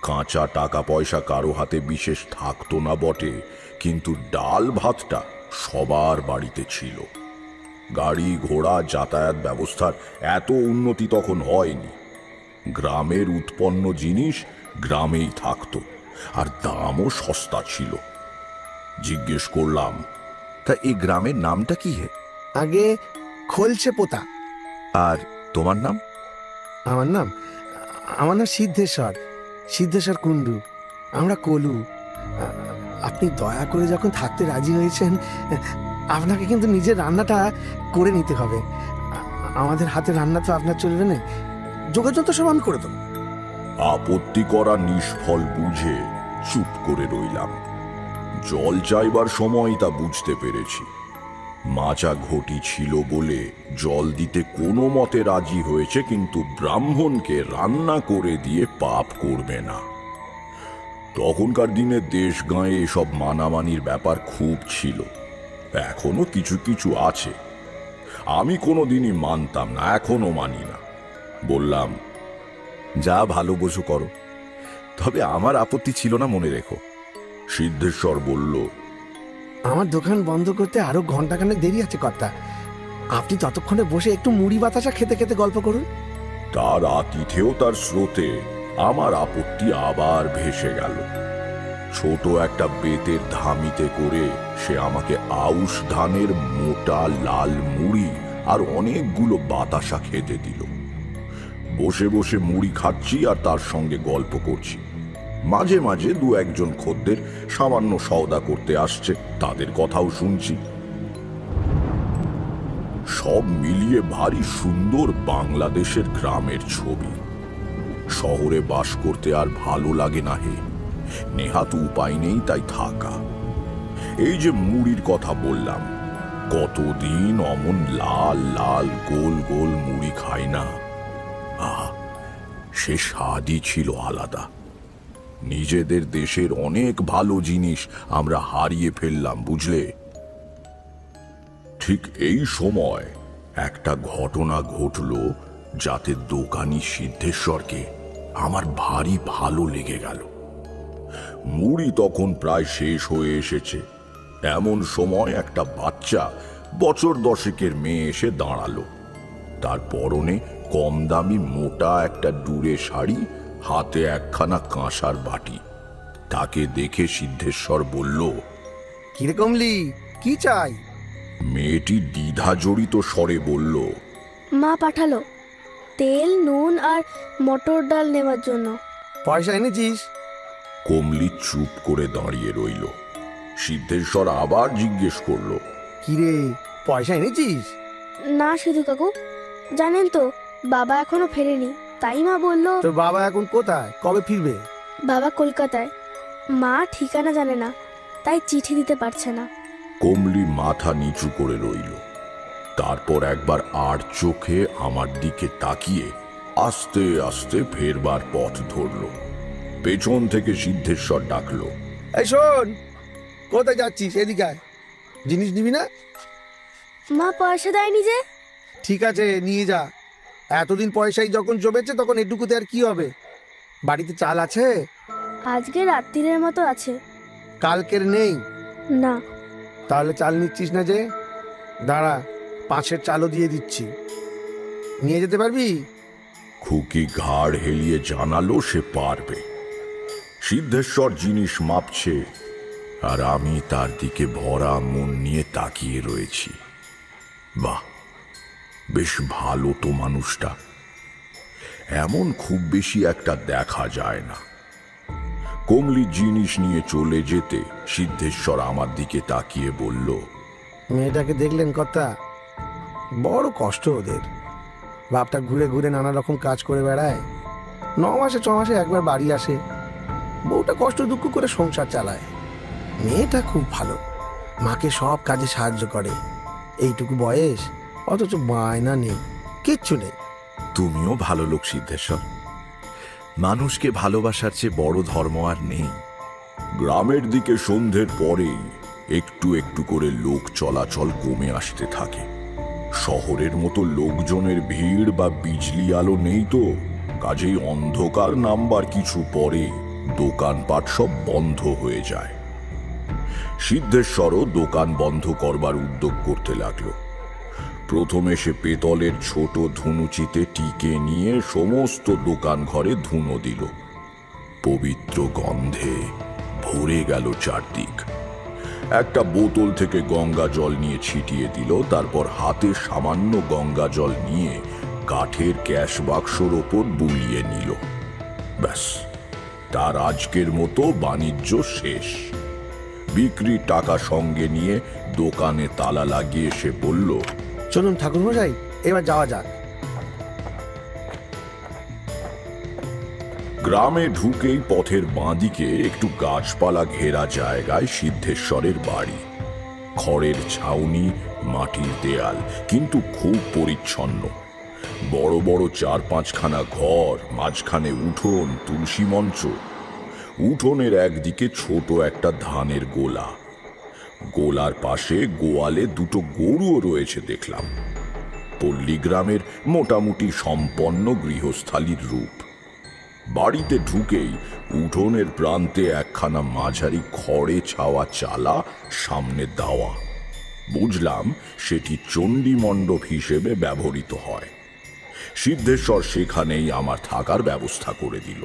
কাঁচা টাকা পয়সা কারো হাতে বিশেষ থাকতো না বটে, কিন্তু ডাল ভাতটা সবার বাড়িতে ছিল। গাড়ি ঘোড়া যাতায়াত ব্যবস্থার এত উন্নতি তখন হয়নি। গ্রামের উৎপন্ন জিনিস গ্রামেই থাকতো, আর দামও সস্তা ছিল। জিজ্ঞেস করলাম, তা এই গ্রামের নামটা কি হে? আগে খোলছে পোতা। আর তোমার নাম? আমার নাম আমার নাম সিদ্ধেশ্বর, সিদ্ধেশ্বর কুণ্ডু। আমরা কলু। আপনি দয়া করে যখন থাকতে রাজি হয়েছেন, আপনাকে কিন্তু নিজের রান্নাটা করে নিতে হবে। আমাদের হাতে রান্না তো আপনার চলবে না। যোগাযোগ তো সব আমি করে দেবো। আপত্তি করা নিষ্ফল বুঝে চুপ করে রইলাম। জল চাইবার সময় তা বুঝতে পেরেছি। মাচা ঘটি ছিল বলে জল দিতে কোনো মতে রাজি হয়েছে, কিন্তু ব্রাহ্মণকে রান্না করে দিয়ে পাপ করবে না। তখনকার দিনে দেশ গাঁয়ে এসব মানামানির ব্যাপার খুব ছিল, এখনো কিছু কিছু আছে। আমি কোনোদিনই মানতাম না, এখনো মানি না। বললাম, যা ভালো বোঝো করো, তবে আমার আপত্তি ছিল না, মনে রেখো। সিদ্ধেশ্বর বলল, আমার দোকান বন্ধ করতে আরো ঘন্টাখানেক দেরি আছে কর্তা। আপনি ততক্ষণে বসে একটু মুড়ি বাতাসা খেতে খেতে গল্প করুন। তার আতিথেয় তার স্রোতে আমার আপত্তি আবার ভেসে গেল। ছোট একটা বেতের ধামিতে করে সে আমাকে আউশ ধানের মোটা লাল মুড়ি আর অনেকগুলো বাতাসা খেতে দিল। বসে বসে মুড়ি খাচ্ছি আর তার সঙ্গে গল্প করছি। মাঝে মাঝে দু একজন খদ্দের সামান্য সওদা করতে আসছে, তাদের কথাও শুনছি। সব মিলিয়ে ভারী সুন্দর বাংলাদেশের গ্রামের ছবি। শহরে বাস করতে আর ভালো লাগে না হে, নেহাত উপায় নেই তাই থাকা। এই যে মুড়ির কথা বললাম, কতদিন অমন লাল লাল গোল গোল মুড়ি খাই না। আহা, সে স্বাদই ছিল আলাদা। নিজেদের দেশের অনেক ভালো জিনিস আমরা হারিয়ে ফেললাম, বুঝলে। ঠিক এই সময় একটা ঘটনা ঘটল, যাতে দোকানি সিদ্ধেশ্বরকে আমার ভারী ভালো লেগে গেল। মুড়ি তখন প্রায় শেষ হয়ে এসেছে। এমন সময় একটা বাচ্চা বছর 10-এর মেয়ে এসে দাঁড়ালো। তার পরনে কম দামি মোটা একটা ডুরে শাড়ি, হাতে একখানা কাঁসার বাটি। তাকে দেখে সিদ্ধেশ্বর বলল, কিরে কমলি, কি চাই? মেয়েটি দ্বিধা জড়িত স্বরে বলল, মা পাঠালো তেল নুন আর মটর ডাল নেওয়ার জন্য। পয়সা এনেছিস? কমলি চুপ করে দাঁড়িয়ে রইল। সিদ্ধেশ্বর আবার জিজ্ঞেস করলো, কিরে, পয়সা এনেছিস? না সিধু কাকু, জানেন তো বাবা এখনো ফেরেনি, তাই মা বলল। তোর বাবা এখন কোথায়, কবে ফিরবে? বাবা কলকাতায়, মা ঠিকানা জানে না, তাই চিঠি দিতে পারছে না। কমলি মাথা নিচু করে রইল। তারপর একবার আর চোখে আমার দিকে তাকিয়ে আস্তে আস্তে ফেরবার পথ ধরল। পেছন থেকে সিদ্ধেশ্বর ডাকলো, এই শোন, কোথায় যাচ্ছিস? এদিকে আয়। জিনিস নিবি না? মা পয়সা দেয়নি যে। ঠিক আছে, নিয়ে যা। এতদিন পয়সাই যখন জমেছে, তখন এটুকুতে আর কি হবে? বাড়িতে চাল আছে? আজকে রাত্রিরের মতো আছে। কালকের নেই? না। তাহলে চাল নিচ্ছিস না যে? দাঁড়া, 5-এর চালও দিয়ে দিচ্ছি, নিয়ে যেতে পারবি? খুকি ঘাড় হেলিয়ে জানালো সে পারবে। সিদ্ধেশ্বর জিনিস মাপছে, আর আমি তার দিকে ভরা মন নিয়ে তাকিয়ে রয়েছি। বাহ, বেশ ভালো তো মানুষটা। এমন খুব বেশি একটা দেখা যায় না। কমলি জিনিস নিয়ে চলে যেতে সিদ্ধেশ্বর আমার দিকে তাকিয়ে বলল, মেয়েটাকে দেখলেন কর্তা? বড় কষ্ট ওদের। বাপটা ঘুরে ঘুরে নানা রকম কাজ করে বেড়ায়, 9 মাসে 6 মাসে একবার বাড়ি আসে। বউটা কষ্ট দুঃখ করে সংসার চালায়। মেয়েটা খুব ভালো, মাকে সব কাজে সাহায্য করে। এইটুকু বয়স, অথচ বায়না নেই, কিচ্ছু নেই। তুমিও ভালো লোক সিদ্ধেশ্বর। মানুষকে ভালোবাসার চেয়ে বড় ধর্ম আর নেই। গ্রামের দিকে সন্ধ্যের পরেই একটু একটু করে লোক চলাচল কমে আসতে থাকে। শহরের মতো লোকজনের ভিড় বা বিজলি আলো নেই তো, কাজেই অন্ধকার নামবার কিছু পরে দোকানপাট সব বন্ধ হয়ে যায়। সিদ্ধেশ্বরও দোকান বন্ধ করবার উদ্যোগ করতে লাগলো। প্রথমে সে পেতলের ছোট ধুনুচিতে টিকে নিয়ে সমস্ত দোকান ঘরে ধুনো দিল। পবিত্র গন্ধে ভরে গেল চারদিক। একটা বোতল থেকে গঙ্গা জল নিয়ে ছিটিয়ে দিল, তারপর হাতে সামান্য গঙ্গা জল নিয়ে কাঠের ক্যাশ বাক্সর ওপর বুলিয়ে নিল। ব্যাস, তার আজকের মতো বাণিজ্য শেষ। বিক্রির টাকা সঙ্গে নিয়ে দোকানে তালা লাগিয়ে সে বলল, চলুন ঠাকুরমশাই, এবার যাওয়া যাক। গ্রামে ঢুকেই পথের বাঁদিকে একটু গাছপালা ঘেরা জায়গায় সিদ্ধেশ্বরের বাড়ি। খড়ের ছাউনি, মাটির দেয়াল, কিন্তু খুব পরিচ্ছন্ন। বড় বড় 4-5খানা ঘর, মাঝখানে উঠোন, তুলসী মঞ্চ। উঠোনের একদিকে ছোট একটা ধানের গোলা। গোলার পাশে গোয়ালে দুটো গরুও রয়েছে দেখলাম। পল্লীগ্রামের মোটামুটি সম্পন্ন গৃহস্থালির রূপ। বাড়িতে ঢুকেই উঠোনের প্রান্তে একখানা মাঝারি খড়ে ছাওয়া চালা, সামনে দাওয়া। বুঝলাম সেটি চণ্ডী মণ্ডপ হিসেবে ব্যবহৃত হয়। সিদ্ধেশ্বর সেখানেই আমার থাকার ব্যবস্থা করে দিল।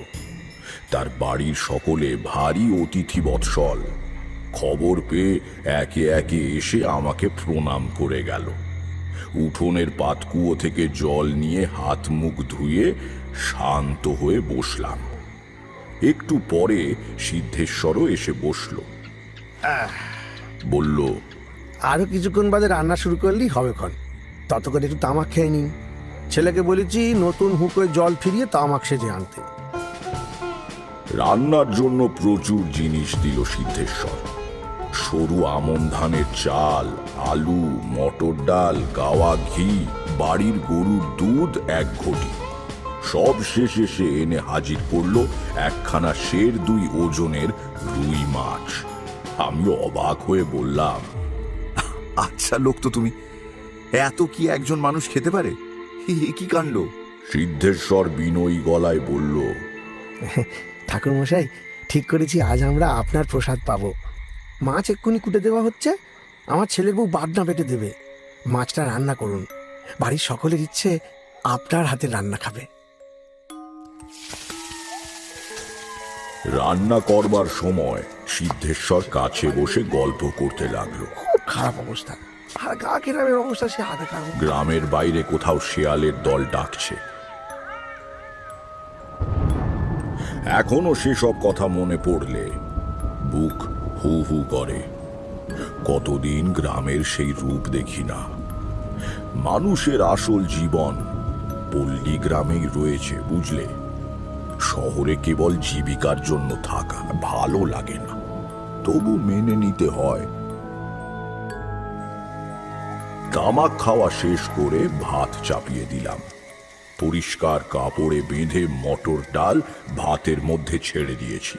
তার বাড়ির সকলে ভারী অতিথি বৎসল। খবর পেয়ে একে একে এসে আমাকে প্রণাম করে গেল। উঠোনের পাতকুয়ো থেকে জল নিয়ে হাত মুখ ধুয়ে শান্ত হয়ে বসলাম। একটু পরে সিদ্ধেশ্বরও এসে বসল। বলল, আরো কিছুক্ষণ বাদে রান্না শুরু করলেই হবে ক্ষণ। ততক্ষণ একটু তামাক খেয়ে নিন। ছেলেকে বলেছি নতুন হুঁকোয় জল ফিরিয়ে তামাক সেজে আনতে। রান্নার জন্য প্রচুর জিনিস দিল সিদ্ধেশ্বর। সরু আমন ধানের চাল, আলু, মটর ডাল, গাওয়া ঘি, বাড়ির গরুর দুধ 1 ঘটি। সব শেষে সে এনে হাজির করলো একখানা 1.5 ওজনের রুই মাছ। আমি অবাক হয়ে বললাম, আচ্ছা লোক তো তুমি, এত কি একজন মানুষ খেতে পারে? এ কি কাণ্ড! সিদ্ধেশ্বর বিনয়ী গলায় বলল, ঠাকুরমশাই, ঠিক করেছি আজ আমরা আপনার প্রসাদ পাবো। মাছ এক্ষুনি কুটে দেওয়া হচ্ছে। আমার ছেলের বউ বাদনা বেটে দেবে। মাছটা রান্না করুন। বাড়ির সকলের ইচ্ছে আপনার হাতে রান্না খাবে। রান্না করবার সময় সিদ্ধেশ্বর কাছে বসে গল্প করতে লাগলো। খুব খারাপ অবস্থা, আর গা কেরামের অবস্থা সে হাতে খাবে। গ্রামের বাইরে কোথাও শেয়ালের দল ডাকছে। এখনো সেসব কথা মনে পড়লে বুক হু হু করে। কতদিন গ্রামের সেই রূপ দেখি না। মানুষের আসল জীবন পল্লী গ্রামেই রয়েছে, বুঝলে। শহরে কেবল জীবিকার জন্য থাকা ভালো লাগে না, তবু মেনে নিতে হয়। তামাক খাওয়া শেষ করে ভাত চাপিয়ে দিলাম। পরিষ্কার কাপড়ে বেঁধে মটর ডাল ভাতের মধ্যে ছেড়ে দিয়েছি।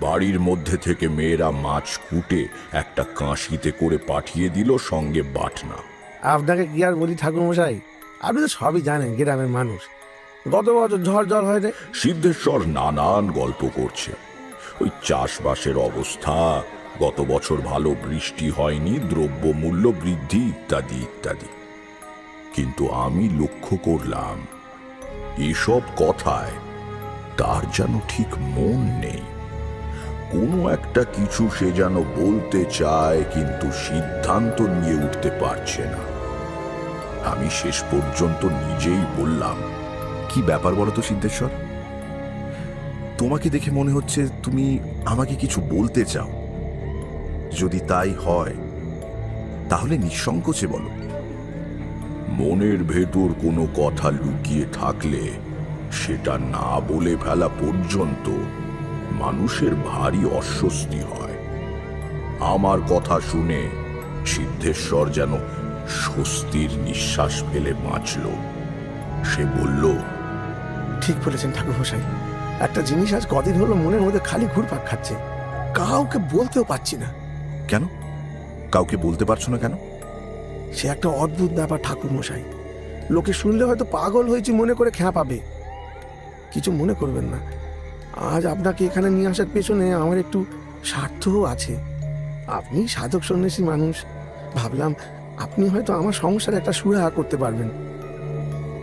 বাড়ির মধ্যে থেকে মেয়েরা মাছ কুটে একটা কাঁশিতে করে পাঠিয়ে দিল, সঙ্গে বাটনা। আপনাকে কি আর বলি ঠাকুরমশাই, আপনি তো সবই জানেন গ্রামের মানুষ। গত বছর ঝড় জল হয় রে। সিদ্ধেশ্বর নানান গল্প করছে। ওই চাষবাসের অবস্থা, গত বছর ভালো বৃষ্টি হয়নি, দ্রব্যমূল্য বৃদ্ধি ইত্যাদি ইত্যাদি। কিন্তু আমি লক্ষ্য করলাম এসব কথায় তার যেন ঠিক মন নেই। কোনো একটা কিছু সে যেন বলতে চায়, কিন্তু সিদ্ধান্ত নিয়ে উঠতে পারছে না। আমি শেষ পর্যন্ত নিজেই বললাম, কি ব্যাপার বলো তো সিদ্ধেশ্বর? তোমাকে দেখে মনে হচ্ছে তুমি আমাকে কিছু বলতে চাও। যদি তাই হয় তাহলে নিঃসংকোচে বলো। মনের ভেতর কোনো কথা লুকিয়ে থাকলে সেটা না বলে ফেলা পর্যন্ত মানুষের ভারী অস্বস্তি হয়। আমার কথা শুনে সিদ্ধেশ্বর যেন স্বস্তির নিঃশ্বাস ফেলে বাঁচল। সে বলল, ঠিক বলেছেন ঠাকুরমশাই। একটা জিনিস আজ কদিন হলো মনের মধ্যে খালি ঘুরপাক খাচ্ছে। কাউকে বলতেও পারছি না। কেন কাউকে বলতে পারছো না কেন? সে একটা অদ্ভুত ব্যাপার ঠাকুরমশাই। লোকে শুনলে হয়তো পাগল হয়েছি মনে করে খেয়া পাবে। কিছু মনে করবেন না, আজ আপনাকে এখানে নিয়ে আসার পেছনে আমার একটু স্বার্থও আছে। আপনি সাধক সন্ন্যাসী মানুষ, ভাবলাম আপনি হয়তো আমার সংসারে একটা সুরাহা করতে পারবেন।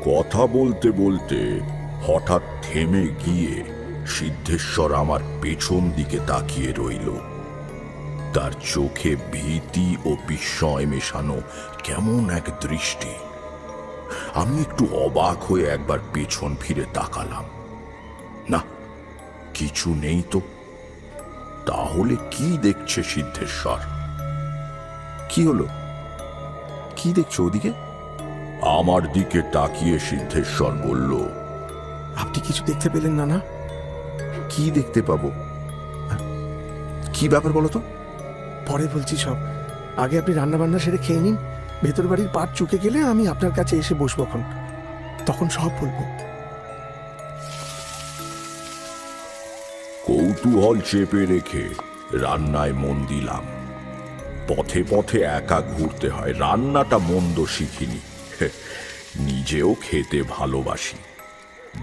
কথা বলতে বলতে হঠাৎ থেমে গিয়ে সিদ্ধেশ্বর আমার পেছন দিকে তাকিয়ে রইল। তার চোখে ভীতি ও বিস্ময় মেশানো কেমন এক দৃষ্টি। আমি একটু অবাক হয়ে একবার পেছন ফিরে তাকালাম। না, কিছু নেই তো। তাহলে কি দেখছে সিদ্ধেশ্বর? কি হলো? কি দেখছো ওদিকে? আমার দিকে তাকিয়ে সিদ্ধেশ্বর বলল, আপনি কিছু দেখতে পেলেন না? না, কি দেখতে পাবো? কি ব্যাপার বলো তো? পরে বলছি সব। আগে আপনি রান্না বান্না সেরে খেয়ে নিন। ভেতর বাড়ির পাট চুকে গেলে আমি আপনার কাছে এসে বসবো, তখন সব বলবো। কৌতূহল চেপে রেখে রান্নায় মন দিলাম। পথে পথে একা ঘুরতে হয়, রান্নাটা মন্দ শিখিনি। নিজেও খেতে ভালোবাসি।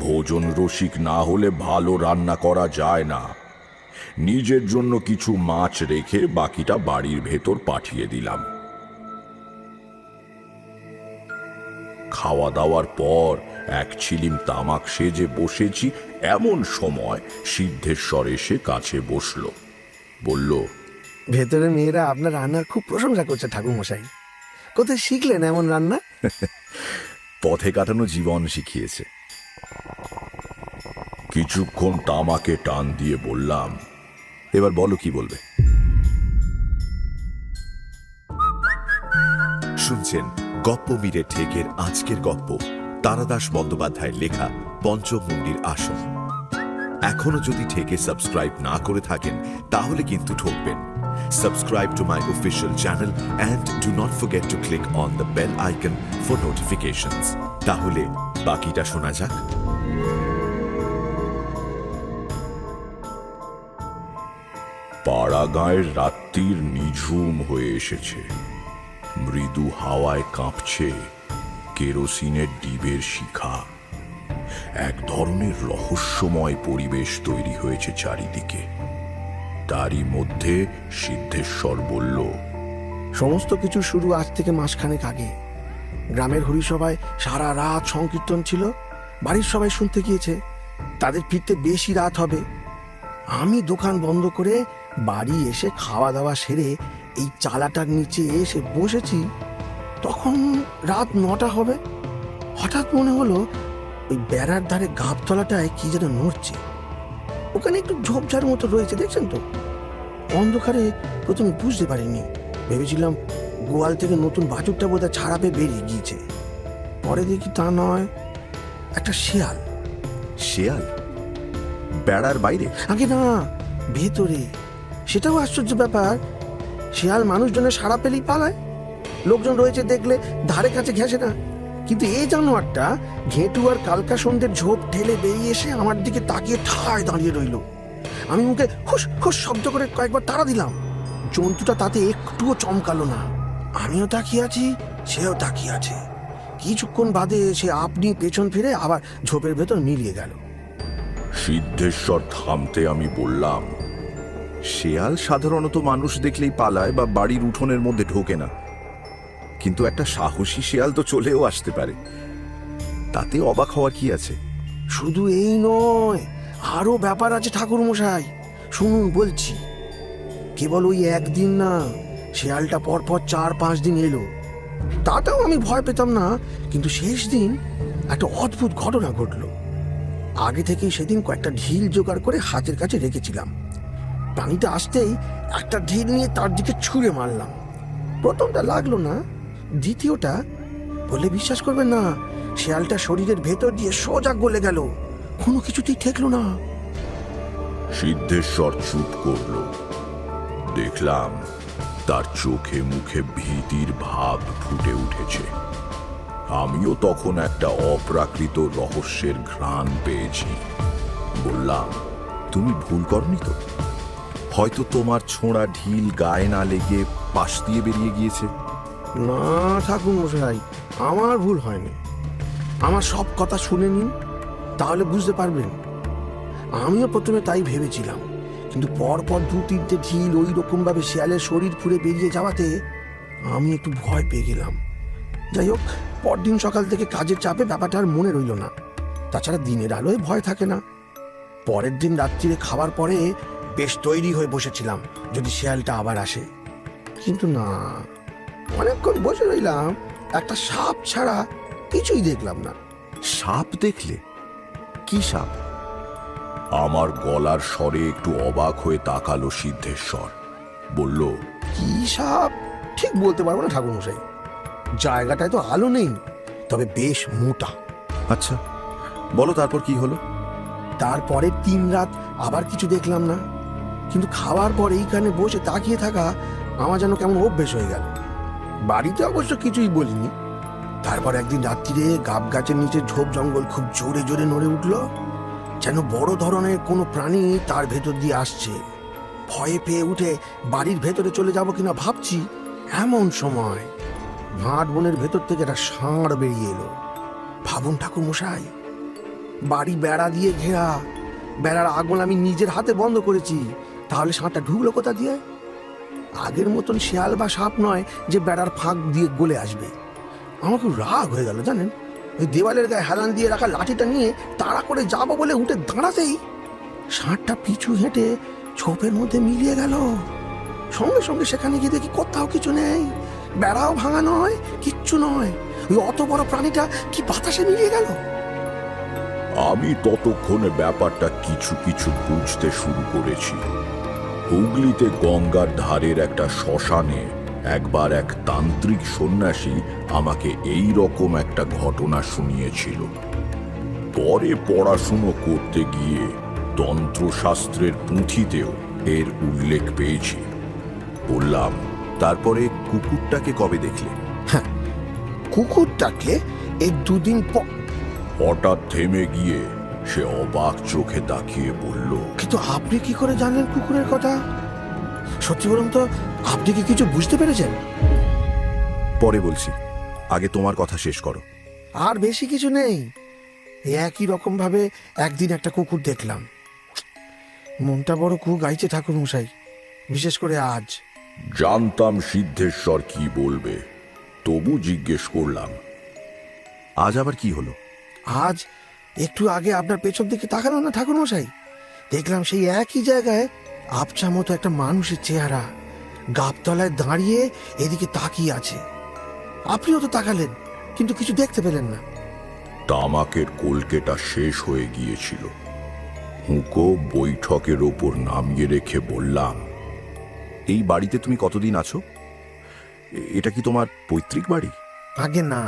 ভোজন রসিক না হলে ভালো রান্না করা যায় না। নিজের জন্য কিছু মাছ রেখে বাকিটা বাড়ির ভেতর পাঠিয়ে দিলাম। খাওয়া দাওয়ার পর এক ছিলিম তামাক সেজে বসেছি, এমন সময় সিদ্ধেশ্বর এসে কাছে বসলো। বলল, ভেতরে মেয়েরা আপনার রান্নার খুব প্রশংসা করছে ঠাকুরমশাই। কোথায় শিখলেন এমন রান্না? পথে কাটানো জীবন শিখিয়েছে। কিছুক্ষণ তামাকে টান দিয়ে বললাম, এবার বলো কি বলবে। শুনছেন গপ্পমীরে ঠেকের আজকের গপ্প, তারাদাস বন্দ্যোপাধ্যায়ের লেখা পঞ্চম মুন্ডির আসন। এখনো যদি ঠেকে সাবস্ক্রাইব না করে থাকেন তাহলে কিন্তু ঠকবেন। Subscribe to my official channel and do not forget to click on the bell icon for notifications. তাহলে বাকিটা শোনা যাক। পাড়াগাঁয়ের রাত্রির নিঝুম হয়ে এসেছে। মৃদু হাওয়ায় কাঁপছে কেরোসিনের ডিবের শিখা। এক ধরনের রহস্যময় পরিবেশ তৈরি হয়েছে চারিদিকে। তারই মধ্যে সিদ্ধেশ্বর বলল, সমস্ত কিছু শুরু আজ থেকে মাসখানেক আগে। গ্রামের হরিসভায় সারা রাত সংকীর্তন ছিল। বাড়ির সবাই শুনতে গিয়েছে। তাদের ফিরতে বেশি রাত হবে। আমি দোকান বন্ধ করে বাড়ি এসে খাওয়া দাওয়া সেরে এই চালাটার নিচে এসে বসেছি। তখন রাত 9টা হবে। হঠাৎ মনে হলো ওই বেড়ার ধারে গাবতলাটায় কি যেন নড়ছে। ওখানে একটু ঝোপঝাড় মতো রয়েছে, দেখছেন তো? অন্ধকারে প্রথমে বুঝতে পারিনি, ভেবেছিলাম গোয়াল থেকে নতুন বাছুরটা বোধহয় ছাড়া পেয়ে বেরিয়ে গিয়েছে। পরে দেখি তা নয়, একটা শিয়াল। শেয়াল? বেড়ার বাইরে? আগে না, ভেতরে। সেটাও আশ্চর্য ব্যাপার। শিয়াল মানুষজনের সাড়া পেলেই পালায়। লোকজন রয়েছে দেখলে ধারে কাছে ঘেঁষে না। কিন্তু এই জানোয়ারটা ঘেঁটু আর কালকা সন্ধ্যের ঝোপ ঠেলে বেরিয়ে এসে আমার দিকে তাকিয়ে ঠায় দাঁড়িয়ে রইল। আমি মুখে হুস হুস শব্দ করে কয়েকবার তাড়া দিলাম। জন্তুটা তাতে একটুও চমকালো না। আমিও তাকিয়ে আছি, সেও তাকিয়ে আছে। কিছুক্ষণ বাদে সে আপনি পেছন ফিরে আবার ঝোপের ভেতর মিলিয়ে গেল। সিদ্ধেশ্বর থামতে আমি বললাম, শেয়াল সাধারণত মানুষ দেখলেই পালায় বা বাড়ির উঠোনের মধ্যে ঢোকে না, কিন্তু একটা সাহসী শেয়াল তো চলেও আসতে পারে। তাতে অবাক হওয়ার কি আছে? শুধু এই নয়, আরো ব্যাপার আছে ঠাকুরমশাই। শুনুন বলছি। কেবল ওই একদিন না, শেয়ালটা পরপর 4-5 দিন এলো। তাতেও আমি ভয় পেতাম না, কিন্তু শেষ দিন একটা অদ্ভুত ঘটনা ঘটলো। আগে থেকেই সেদিন কয়েকটা ঢিল জোগাড় করে হাতের কাছে রেখেছিলাম। প্রাণীটা আসতেই একটা ঢিল নিয়ে তার দিকে ছুঁড়ে মারলাম। প্রথমটা লাগলো না, দ্বিতীয়টা বলে বিশ্বাস করবেন না, শেয়ালটা শরীরের ভেতর দিয়ে সোজা গলে গেল। কোনো কিছুতেই ঠেকলো না। সিদ্ধেশ্বর চুপ করল। দেখলাম তার চোখে মুখে ভীতির ভাব ফুটে উঠেছে। আমিও তখন একটা অপ্রাকৃত রহস্যের ঘ্রাণ পেয়েছি। বললাম, তুমি ভুল করনি তো? হয়তো তোমার ছোঁড়া ঢিল গায়ে না লেগে পাশ দিয়ে বেরিয়ে গিয়েছে। না ঠাকুরমশাই, আমার ভুল হয়নি। আমার সব কথা শুনে নিন, তাহলে বুঝতে পারবেন। আমিও প্রথমে তাই ভেবেছিলাম, কিন্তু পরপর 2-3টে ঢিল ওই রকমভাবে শিয়ালের শরীর ফুঁড়ে বেরিয়ে যাওয়াতে আমি একটু ভয় পেয়ে গেলাম। যাই হোক, পরদিন সকাল থেকে কাজের চাপে ব্যাপারটা আর মনে রইল না। তাছাড়া দিনের আলোয় ভয় থাকে না। পরের দিন রাত্রিরে খাবার পরে বেশ তৈরি হয়ে বসেছিলাম যদি শিয়ালটা আবার আসে, কিন্তু না, অনেকক্ষণ বসে রইলাম, একটা সাপ ছাড়া কিছুই দেখলাম না। সাপ দেখলে? কি সাপ? আমার গলার স্বরে একটু অবাক হয়ে তাকালো সিদ্ধেশ্বর। বলল, কি সাপ ঠিক বলতে পারবো না ঠাকুরমশাই, জায়গাটায় তো আলো নেই, তবে বেশ মোটা। আচ্ছা, বলো তারপর কি হলো? তারপরে 3 রাত আবার কিছু দেখলাম না, কিন্তু খাওয়ার পর এইখানে বসে তাকিয়ে থাকা আমার যেন কেমন অভ্যেস হয়ে গেল। বাড়িতে অবশ্য কিছুই বলিনি। তারপর একদিন রাত্রিরে গাব গাছের নিচে ঝোপ জঙ্গল খুব জোরে জোরে নড়ে উঠল, যেন বড় ধরনের কোনো প্রাণী তার ভেতর দিয়ে আসছে। ভয়ে পেয়ে উঠে বাড়ির ভেতরে চলে যাব কিনা ভাবছি, এমন সময় ভাট বনের ভেতর থেকে একটা ষাঁড় বেরিয়ে এলো। ভাবুন ঠাকুর মশাই, বাড়ি বেড়া দিয়ে ঘেরা, বেড়ার আগুন আমি নিজের হাতে বন্ধ করেছি, তাহলে ষাঁড়টা ঢুকলো কোথা দিয়ে? আগের মতন শিয়াল বা সাপ নয় যে বেড়ার ফাঁক দিয়ে গলে আসবে। আমার খুব রাগ হয়ে গেল জানেন। ওই দেওয়ালের গায়ে হেলান দিয়ে রাখা লাঠিটা নিয়ে তাড়া করে যাবো বলে উঠে দাঁড়াতেই ষাঁড়টা পিছু হেঁটে ছোপের মধ্যে মিলিয়ে গেল। সঙ্গে সঙ্গে সেখানে গিয়ে দেখি কোথাও কিছু নেই, বেড়াও ভাঙা নয়, কিচ্ছু নয়। ওই অত বড় প্রাণীটা কি বাতাসে মিলিয়ে গেল। আমি ততক্ষণে ব্যাপারটা কিছু কিছু বুঝতে শুরু করেছি। হুগলিতে গঙ্গার ধারের একটা শ্মশানে একবার এক তান্ত্রিক সন্ন্যাসী আমাকে এই রকম একটা ঘটনা শুনিয়েছিল। পরে পড়াশুনো করতে গিয়ে তন্ত্রশাস্ত্রের পুঁথিতেও এর উল্লেখ পেয়েছি। বললাম, তারপরে কুকুরটাকে কবে দেখলে? কুকুরটাকে এই 2 দিন পর। হঠাৎ থেমে গিয়ে সে অবাক চোখে তাকিয়ে বলল, কিন্তু আপনি কি করে জানলেন কুকুরের কথা? সত্যি বলুন তো, আপনি কি কিছু বুঝতে পেরেছেন? পরে বলছি, আগে তোমার কথা শেষ করো। আর বেশি কিছু নেই। একই রকম ভাবে একদিন একটা কুকুর দেখলাম। মনটা বড় কু গাইছে ঠাকুর মশাই, বিশেষ করে আজ। জানতাম সিদ্ধেশ্বর কি বলবে, তবু জিজ্ঞেস করলাম, আজ আবার কি হলো? আজ একটু আগে আপনার পেছন দিকে তাকানো না ঠাকুর মশাই, দেখলাম সেই একই জায়গায় আবছা মতো একটা মানুষের চেহারা গাবতলায় দাঁড়িয়ে এদিকে তাকিয়ে আছে। আপনিও তো তাকালেন, কিন্তু কিছু দেখতে পেলেন না। তামাকের কলকেটা শেষ হয়ে গিয়েছিল। হুঁকো বৈঠকের ওপর নামিয়ে রেখে বললাম, এই বাড়িতে তুমি কতদিন আছো? এটা কি তোমার পৈতৃক বাড়ি? আগে না,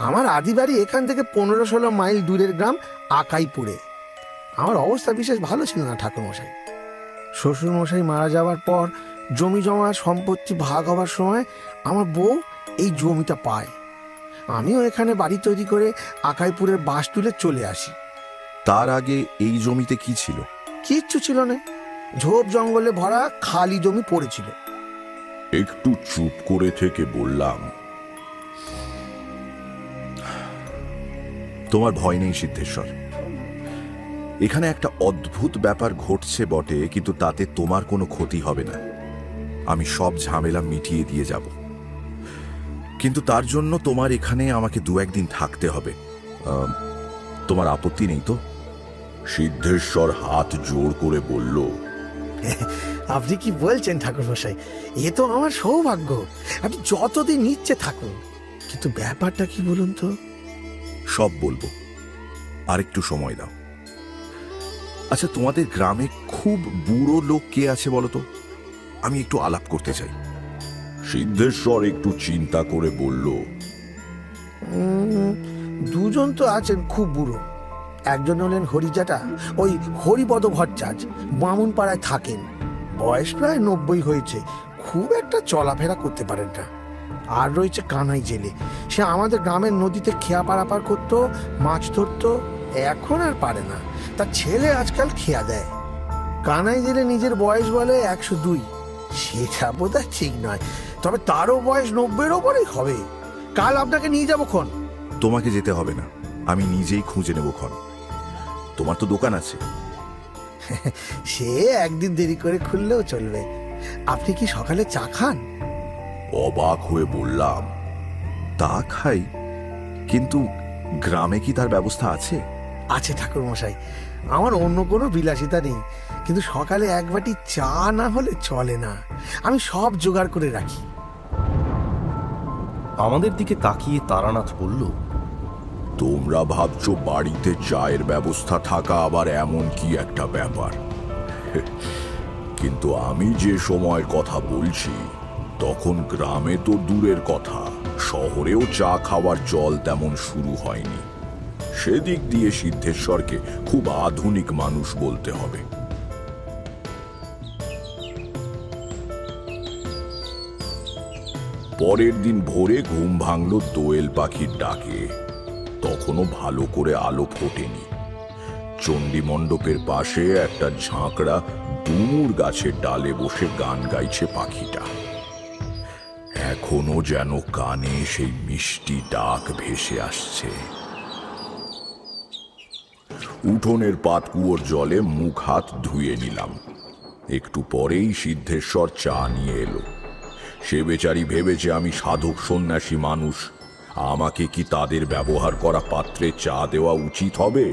আমার আদি বাড়ি এখান থেকে 15-16 মাইল দূরের গ্রাম আকাইপুরে। আমার অবস্থা বিশেষ ভালো ছিল না ঠাকুরমশাই। শ্বশুরমশাই মারা যাওয়ার পর জমি জমা সম্পত্তি ভাগ হবার সময় আমার বউ এই জমিটা পায়। আমিও এখানে বাড়ি তৈরি করে আকাইপুরের বাস তুলে চলে আসি। তার আগে এই জমিতে কি ছিল? কিচ্ছু ছিল না, ঝোপ জঙ্গলে ভরা খালি জমি পড়েছিল। একটু চুপ করে থেকে বললাম, তোমার ভয় নেই সিদ্ধেশ্বর? এখানে একটা অদ্ভুত ব্যাপার ঘটছে বটে, কিন্তু তাতে তোমার কোনো ক্ষতি হবে না। আমি সব ঝামেলা মিটিয়ে দিয়ে যাব, কিন্তু তার জন্য তোমার এখানে আমাকে 2-1 দিন থাকতে হবে। তোমার আপত্তি নেই তো? সিদ্ধেশ্বর হাত জোর করে বলল, আপনি কি বলছেন ঠাকুরমশাই, এ তো আমার সৌভাগ্য। আপনি যতদিন ইচ্ছে থাকুন, কিন্তু ব্যাপারটা কি বলুন তো? সব বলবো, আর একটু সময় দাও। আচ্ছা, তোমাদের গ্রামে খুব বুড়ো লোক কে আছে বলো তো? আমি একটু আলাপ করতে চাই। সিদ্ধেশ্বর একটু চিন্তা করে বলল, 2 জন তো আছেন খুব বুড়ো। একজন হলেন হরিজাটা, ওই হরিপদ ভট্টাচ, বামুন পাড়ায় থাকেন। বয়স প্রায় 90 হয়েছে, খুব একটা চলাফেরা করতে পারেন না। আর রয়েছে কানাই জেলে, সে আমাদের গ্রামের নদীতে খেয়া পারাপার করতো, মাছ ধরতো, এখন আর পারে না। তার ছেলে আজকাল খেয়া দেয়। কানাই জেলে নিজের বয়স বলে 102, সেটা বোধহয় ঠিক নয়, তবে তারও বয়স 90-এর ওপরেই হবে। কাল আপনাকে নিয়ে যাবো খন। তোমাকে যেতে হবে না, আমি নিজেই খুঁজে নেব খন। তোমার তো দোকান আছে, সে একদিন দেরি করে খুললেও চলবে। আপনি কি সকালে চা খান? অবাক হয়ে বললাম, তা খাই, কিন্তু গ্রামে কি তার ব্যবস্থা আছে? আছে ঠাকুরমশাই, আমার অন্য কোনো বিলাসিতা নেই, কিন্তু সকালে এক বাটি চা না হলে চলে না। আমি সব জোগাড় করে রাখি। আমাদের দিকে তাকিয়ে তারানাথ বলল, তোমরা ভাবছো বাড়িতে চায়ের ব্যবস্থা থাকা আবার এমন কি একটা ব্যাপার, কিন্তু আমি যে সময়ের কথা বলছি তখন গ্রামে তো দূরের কথা, শহরেও চা খাওয়ার চল তেমন শুরু হয়নি। সেদিক দিয়ে সিদ্ধেশ্বরকে খুব আধুনিক মানুষ বলতে হবে। পরের দিন ভোরে ঘুম ভাঙল দোয়েল পাখির ডাকে। তখনও ভালো করে আলো ফোটেনি। চণ্ডী মণ্ডপের পাশে একটা ঝাঁকড়া ডুমুর গাছের ডালে বসে গান গাইছে পাখিটা। এখনো যেন কানে সেই মিষ্টি ডাক ভেসে আসছে। উঠোনের পাতকুয়োর জলে মুখ হাত ধুয়ে নিলাম। একটু পরেই সিদ্ধেশ্বর চা নিয়ে এলো। সে বেচারি ভেবেছে আমি সাধক সন্ন্যাসী মানুষ, আমাকে কি তাদের ব্যবহার করা পাত্রে চা দেওয়া উচিত হবে?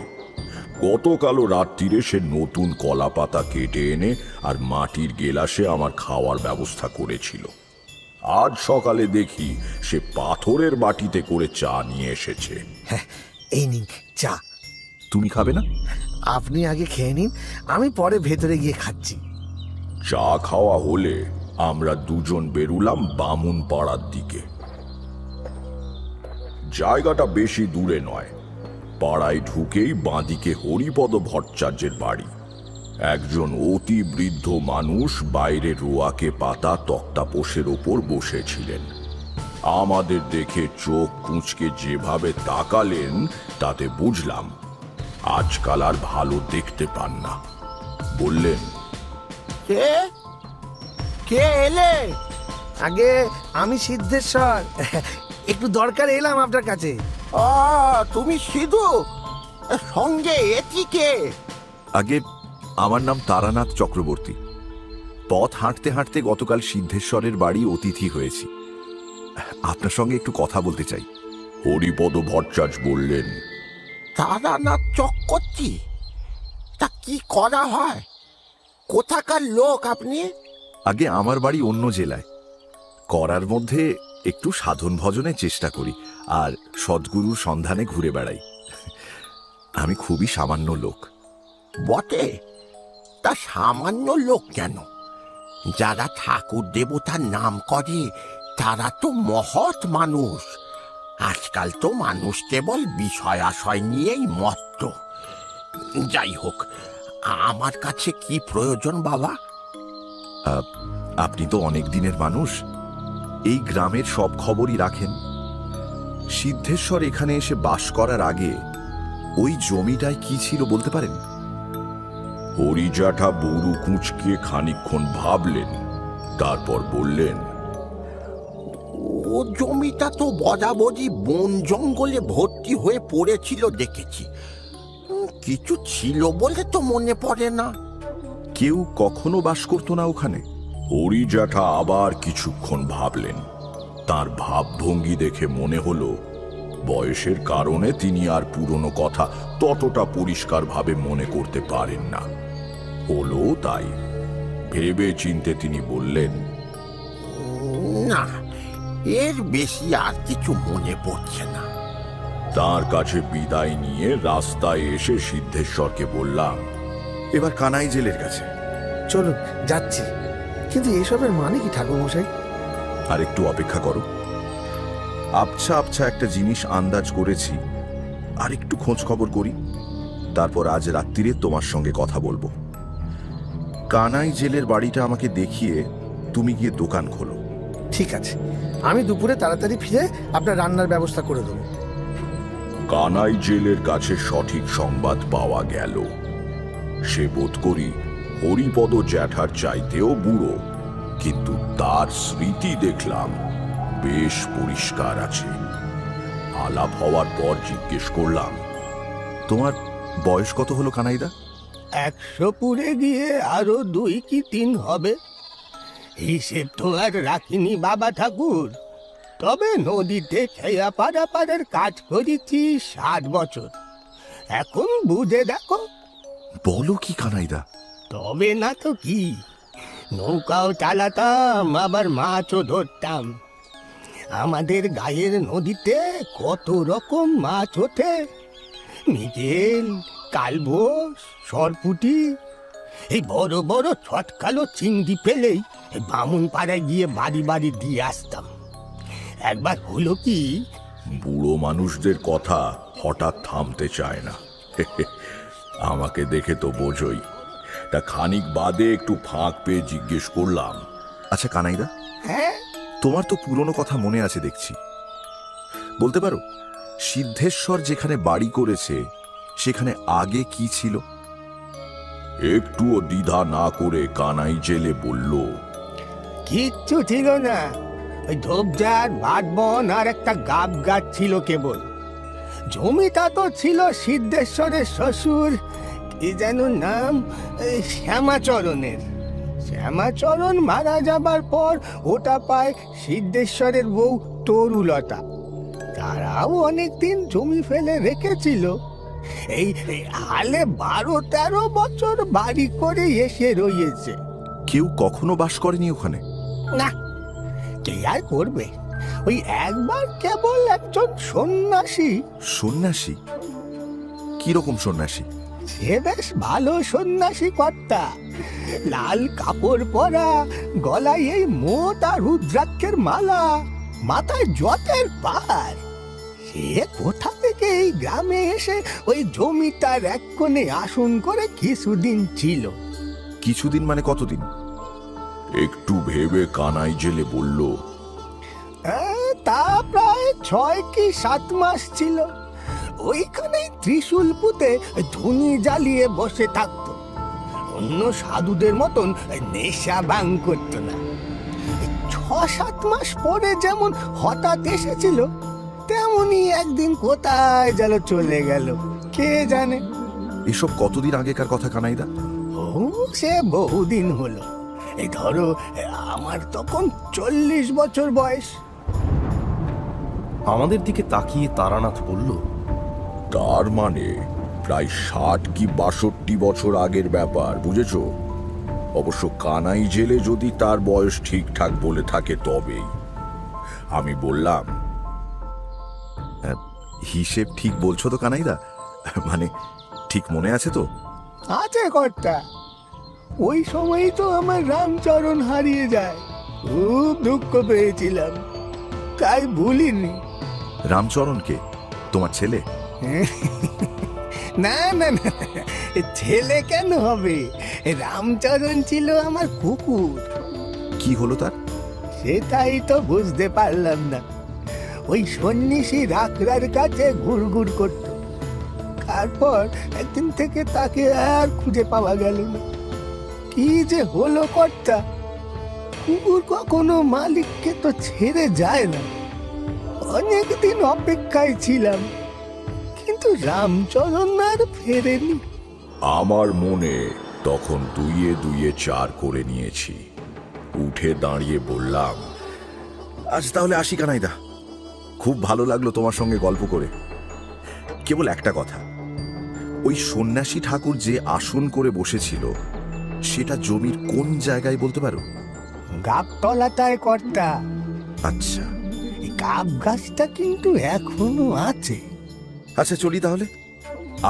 গতকালও রাত্রিরে সে নতুন কলা পাতা কেটে এনে আর মাটির গেলাসে আমার খাওয়ার ব্যবস্থা করেছিল। আজ সকালে দেখি সে পাথরের বাটিতে করে চা নিয়ে এসেছে। হ্যাঁ, এই নিন চা। তুমি খাবে না? আপনি আগে খেয়ে নিন, আমি পরে ভেতরে গিয়ে খাচ্ছি। চা খাওয়া হলে আমরা দুজন বেরুলাম বামুন পাড়ার দিকে। জায়গাটা বেশি দূরে নয়। পাড়ায় ঢুকেই বাঁদিকে হরিপদ ভট্টাচার্যের বাড়ি। একজন অতি বৃদ্ধ মানুষ বাইরে রোয়াকে পাতা তক্তাপোষের ওপর বসেছিলেন। আমাদের দেখে চোখ কুঁচকে যেভাবে তাকালেন তাতে বুঝলাম আজকাল আর ভালো দেখতে পান না। বললেন, কে কে এলে? আগে আমি সিদ্ধেশ্বর, একটু দরকার এলাম আপনার কাছে। তুমি সিধু, সঙ্গে এটি কে? আগে আমার নাম তারানাথ চক্রবর্তী। পথ হাঁটতে হাঁটতে গতকাল সিদ্ধেশ্বরের বাড়ি অতিথি হয়েছি। আপনার সঙ্গে একটু কথা বলতে চাই। হরিপদ ভট্টাচার্য বললেন, তারানাথ চক্রবর্তী? তা কি করা হয়? কোথাকার লোক আপনি? আগে আমার বাড়ি অন্য জেলায়। করার মধ্যে একটু সাধন ভজনের চেষ্টা করি আর সদ্গুরুর সন্ধানে ঘুরে বেড়াই। আমি খুবই সামান্য লোক। বটে, তা সামান্য লোক কেন? যারা ঠাকুর দেবতার নাম করে তারা তো মহৎ মানুষ। আজকাল তো মানুষ কেবল বিষয় আশয় নিয়েই মত্ত। যাই হোক, আমার কাছে কি প্রয়োজন বাবা? আপনি তো অনেক দিনের মানুষ, এই গ্রামের সব খবরই রাখেন। সিদ্ধেশ্বর এখানে এসে বাস করার আগে ওই জমিটায় কি ছিল বলতে পারেন? হরিজাঠা বুড়ু কুঁচকে খানিকক্ষণ ভাবলেন, তারপর বললেন, ও জমিটা তো বরাবরই বন জঙ্গলে ভর্তি হয়ে পড়েছিল দেখেছি। কিছু ছিল বলে তো মনে পড়ে না। কেউ কখনো বাস করতো না ওখানে? হরিজাঠা আবার কিছুক্ষণ ভাবলেন। তার ভাবভঙ্গি দেখে মনে হলো বয়সের কারণে তিনি আর পুরনো কথা ততটা পরিষ্কারভাবে মনে করতে পারেন না। হলো তাই। ভেবে চিনতে তিনি বললেন, না, এর বেশি আর কিছু মনে পড়ছে না। তার কাছে বিদায় নিয়ে রাস্তায় এসে সিদ্ধেশ্বরকে বললাম, এবার কানাই জেলের কাছে। চলুন, যাচ্ছি। কিন্তু এসবের মানে কি ঠাকুরমশাই? আর একটু অপেক্ষা করো। আবছা আবছা একটা জিনিস আন্দাজ করেছি, আর একটু খোঁজ খবর করি, তারপর আজ রাত্রিরে তোমার সঙ্গে কথা বলবো। কানাই জেলের বাড়িটা আমাকে দেখিয়ে তুমি গিয়ে দোকান খোলো। ঠিক আছে, আমি দুপুরে তাড়াতাড়ি ফিরে আপনার রান্নার ব্যবস্থা করে দেবো। কানাই জেলের কাছে সঠিক সংবাদ পাওয়া গেল। সে বোধ করি হরিপদ জ্যাঠার চাইতেও বুড়ো, কিন্তু তার স্মৃতি দেখলাম বেশ পরিষ্কার আছে। আলাপ হওয়ার পর জিজ্ঞেস করলাম, তোমার বয়স কত হলো কানাইদা? 100 পুরে গিয়ে আরো 2 কি 3 হবে। হিসেব তো আর রাখিনি বাবা ঠাকুর। তবে নদীতে খেয়া পারাপারের কাজ করেছি 7 বছর। এখন বুঝে দেখো। বলো কি কানাইদা? তবে না তো কি, নৌকাও চালাতাম, আবার মাছও ধরতাম। আমাদের গায়ের নদীতে কত রকম মাছ ওঠে, মৃগেল, কালবোস, সরপুটি। এই বড় বড় ছটকালো চিংড়ি পেলেই বামুন পাড়ায় গিয়ে বাড়ি বাড়ি দিয়ে আসতাম। একবার হলো কি, বুড়ো মানুষদের কথা হঠাৎ থামতে চায় না। আমাকে দেখে তো বোঝই। তা খানিক বাদে একটু ফাঁক পেয়ে জিজ্ঞেস করলাম, আচ্ছা কানাইদা, হ্যাঁ, তোমার তো পুরনো কথা মনে আছে দেখছি। বলতে পারো সিদ্ধেশ্বর যেখানে বাড়ি করেছে সেখানে আগে কি ছিল? একটুও দ্বিধা না করে কানাই জেলে বলল, কিচ্ছু ছিল না। ওই ঝোপঝাড়, বাঁধবন আর একটা গাব গাছ ছিল কেবল। জমিটা তো ছিল সিদ্ধেশ্বরের শ্বশুর, কি যেন নাম, এই শ্যামাচরণের। শ্যামাচরণ মারা যাবার পর ওটা পায় সিদ্ধেশ্বরের বউ তরুলতা। তারাও অনেকদিন জমি ফেলে রেখেছিল। এই হালে 12-13 বছর বাড়ি করে এসে রয়েছে। কেউ কখনো বাস করেনি ওখানে? না, কে আর করবে? ওই একবার কেবল একজন সন্ন্যাসী। সন্ন্যাসী? কি রকম সন্ন্যাসী? সে বেশ ভালো সন্ন্যাসী কর্তা। লাল কাপড় পরা, গলায় এই মোট আর রুদ্রাক্ষের মালা, মাথায় জটের পাহাড়। সে কোথা থেকে এই গ্রামে এসে ওই জমিটার এক কোণে আসন করে কিছুদিন ছিল। কিছুদিন মানে কতদিন? একটু ভেবে কানাই জেলে বলল, তা প্রায় 6 কি 7 মাস ছিল। ওইখানেই ত্রিশূল পুঁতে ধুনি জ্বালিয়ে বসে থাকতো। অন্য সাধুদের মতন নেশা ভাঙ করতো না। 6-7 মাস পরে যেমন হঠাৎ এসেছিল, তেমনি একদিন কোথায় যেন চলে গেল, কে জানে। এসব কতদিন আগেকার কথা কানাইদা? ও সে বহুদিন হলো। এই ধরো, আমার তখন 40 বছর বয়স। আমাদের দিকে তাকিয়ে তারানাথ বলল, তার মানে প্রায় 60 কি 62 বছর আগের ব্যাপার, বুঝেছ? অবশ্য কানাই জেলে যদি তার বয়স ঠিকঠাক বলে থাকে তবেই। আমি বললাম, হিসেব ঠিক বলছো তো কানাইদা? মানে ঠিক মনে আছে তো? আছে কর্তা। ওই সময়ই তো আমার রামচরণ হারিয়ে যায়। খুব দুঃখ পেয়েছিলাম, তাই ভুলিনি। রামচরণকে? তোমার ছেলে? না না না, ছেলে কেন হবে? রামচরণ ছিল আমার কুকুর। কি হলো তার? সেটাই তো বুঝতে পারলাম না। ওই সন্ন্যাসী রাখরার কাছে ঘুরঘুর করত। তারপর একদিন থেকে তাকে আর খুঁজে পাওয়া গেল না। কি যে হলো কর্তা, কুকুর কখনো মালিককে তো ছেড়ে যায় না। অনেকদিন অপেক্ষায় ছিলাম, কিন্তু রামচরণ আর ফেরেনি। আমার মনে তখন 2-2 4 করে নিয়েছি। উঠে দাঁড়িয়ে বললাম, আজ তাহলে আসি কানাইদা। খুব ভালো লাগলো তোমার সঙ্গে গল্প করে। কেবল একটা কথা, ওই সন্ন্যাসী ঠাকুর যে আসন করে বসেছিল সেটা জমির কোন জায়গায় বলতে পারো? গাবতলাটায় কর্তা। আচ্ছা এই গাব গাছটা কিন্তু এখনো আছে। আচ্ছা, চলি তাহলে।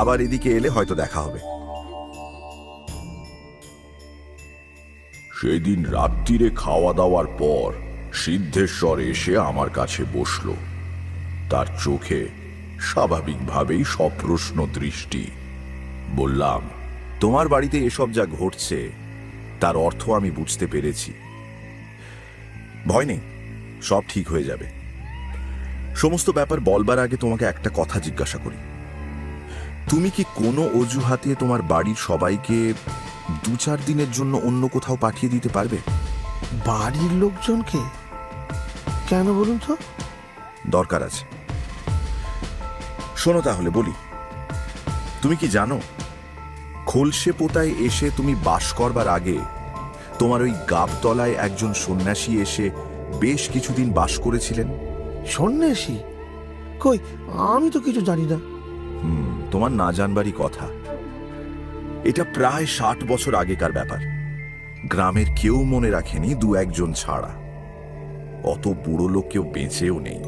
আবার এদিকে এলে হয়তো দেখা হবে। সেদিন রাত্রিরে খাওয়া দাওয়ার পর সিদ্ধেশ্বর এসে আমার কাছে বসল। তার চোখে স্বাভাবিকভাবেই সপ্রশ্ন দৃষ্টি। বললাম, তোমার বাড়িতে এসব যা ঘটছে তার অর্থ আমি বুঝতে পেরেছি। ভয় নেই, সব ঠিক হয়ে যাবে। সমস্ত ব্যাপার বলবার আগে তোমাকে একটা কথা জিজ্ঞাসা করি। তুমি কি কোনো অজুহাতে তোমার বাড়ির সবাইকে 2-4 দিনের জন্য অন্য কোথাও পাঠিয়ে দিতে পারবে? বাড়ির লোকজনকে? কেন বলুন তো? দরকার আছে। শোনো তাহলে বলি। তুমি কি জানো খোলসে পোতায় এসে তুমি বাস করবার আগে তোমার ওই গাবতলায় একজন সন্ন্যাসী এসে বেশ কিছুদিন বাস করেছিলেন। সন্ন্যাসী? কই, আমি তো কিছু জানি না। তোমার না জানবারই কথা। এটা প্রায় 60 বছর আগেকার ব্যাপার। গ্রামের কেউ মনে রাখেনি, দু একজন ছাড়া। অত বুড়ো লোক কেউ বেঁচেও নেই।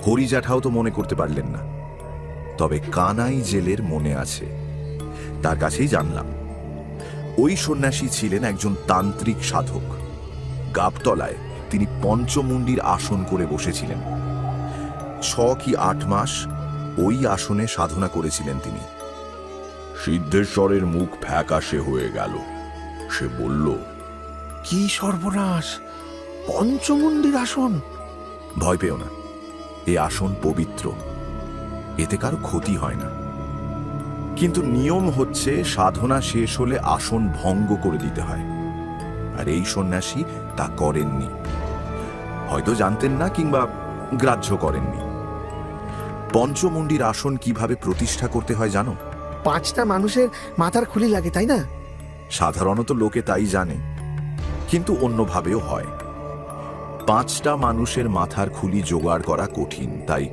হরি জ্যাঠাও তো মনে করতে পারলেন না, তবে কানাই জেলের মনে আছে। তার কাছেই জানলাম ওই সন্ন্যাসী ছিলেন একজন তান্ত্রিক সাধক। গাবতলায় তিনি পঞ্চমুণ্ডির আসন করে বসেছিলেন। 6 কি 8 মাস ওই আসনে সাধনা করেছিলেন তিনি। সিদ্ধেশ্বরের মুখ ফ্যাকাশে হয়ে গেল। সে বলল, কি সর্বনাশ! পঞ্চমুণ্ডির আসন! ভয় পেও না, এ আসন পবিত্র, এতে কারো ক্ষতি হয় না। কিন্তু নিয়ম হচ্ছে সাধনা শেষ হলে আসন ভঙ্গ করে দিতে হয়, আর এই সন্ন্যাসী তা করেননি। হয়তো জানতেন না কিংবা গ্রাহ্য করেননি। পঞ্চমুণ্ডির আসন কিভাবে প্রতিষ্ঠা করতে হয় জানো? 5টা মানুষের মাথার খুলি লাগে, তাই না? সাধারণত লোকে তাই জানে, কিন্তু অন্যভাবেও হয়। 5টা মানুষের মাথার খুলি জোগাড় করা কঠিন, তাই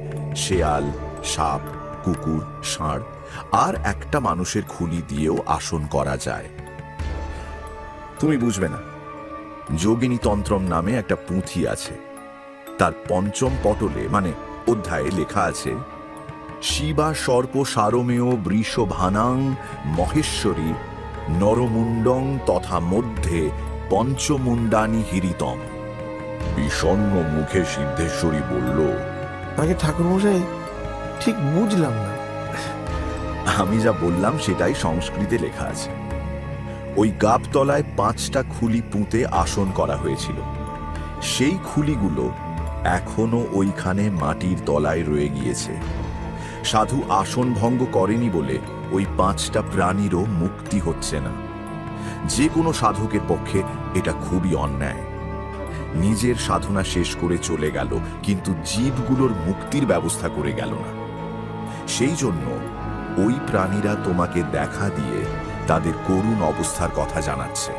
শেয়াল, সাপ, কুকুর, ষাঁড় আর একটা মানুষের খুলি দিয়েও আসন করা যায়। তুমি বুঝবে না, যোগিনী তন্ত্রম নামে একটা পুঁথি আছে। তার 5ম পটলে মানে অধ্যায়ে লেখা আছে, শিবা সর্প সারমেয় বৃষ ভানাং মহেশ্বরী নরমুণ্ডং তথা মধ্যে পঞ্চমুণ্ডানি হিরিতম। বিষণ্ণ মুখে সিদ্ধেশ্বরী বলল, আগে ঠাকুরমশাই, ঠিক বুঝলাম না। আমি যা বললাম সেটাই সংস্কৃতে লেখা আছে। ওই গাবতলায় 5টা খুলি পুঁতে আসন করা হয়েছিল। সেই খুলিগুলো এখনো ওইখানে মাটির তলায় রয়ে গিয়েছে। সাধু আসন ভঙ্গ করেনি বলে ওই 5টা প্রাণীরও মুক্তি হচ্ছে না। যে কোনো সাধকের পক্ষে এটা খুবই অন্যায়। নিজের সাধনা শেষ করে চলে গেল, কিন্তু জীবগুলোর মুক্তির ব্যবস্থা করে গেল না। সেই জন্য ওই প্রাণীরা তোমাকে দেখা দিয়ে তাদের করুণ অবস্থার কথা জানাচ্ছে।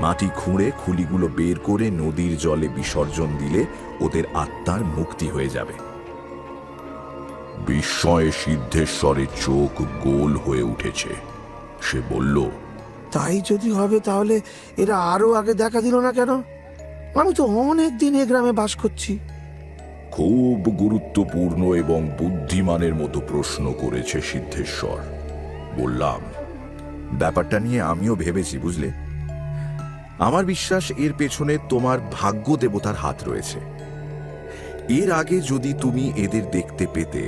মাটি খুঁড়ে খুলিগুলো বের করে নদীর জলে বিসর্জন দিলে ওদের আত্মার মুক্তি হয়ে যাবে। বিস্ময়ে সিদ্ধেশ্বরের চোখ গোল হয়ে উঠেছে। সে বলল, তাই যদি হবে তাহলে এরা আরো আগে দেখা দিল না কেন? আমি তো অনেক দিন এ গ্রামে বাস করছি। খুব গুরুত্বপূর্ণ এবং বুদ্ধিমানের মতো প্রশ্ন করেছে সিদ্ধেশ্বর। বললাম, ব্যাপারটা নিয়ে আমিও ভেবেছি, বুঝলে। আমার বিশ্বাস এর পেছনে তোমার ভাগ্য দেবতার হাত রয়েছে। এর আগে যদি তুমি এদের দেখতে পেতে,